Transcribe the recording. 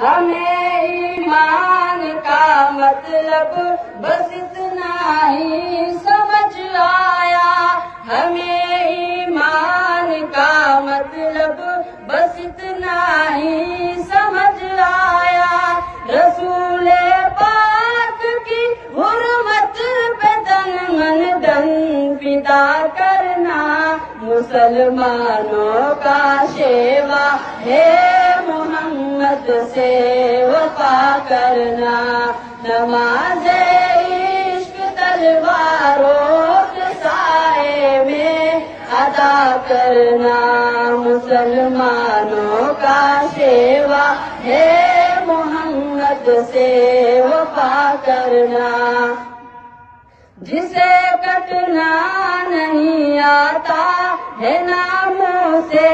ہمیں ایمان کا مطلب بس اتنا ہی سمجھ آیا، ہمیں ایمان کا مطلب بس اتنا ہی سمجھ آیا، رسول پاک کی حرمت پہ تن من دن فدا کرنا، مسلمانوں کا شیوا ہے محمد سے وفا کرنا، نماز عشق تلواروں کے سائے میں ادا کرنا، مسلمانوں کا شیوا ہے محمد سے وفا کرنا، جسے کٹنا نہیں آتا ہے ناموں سے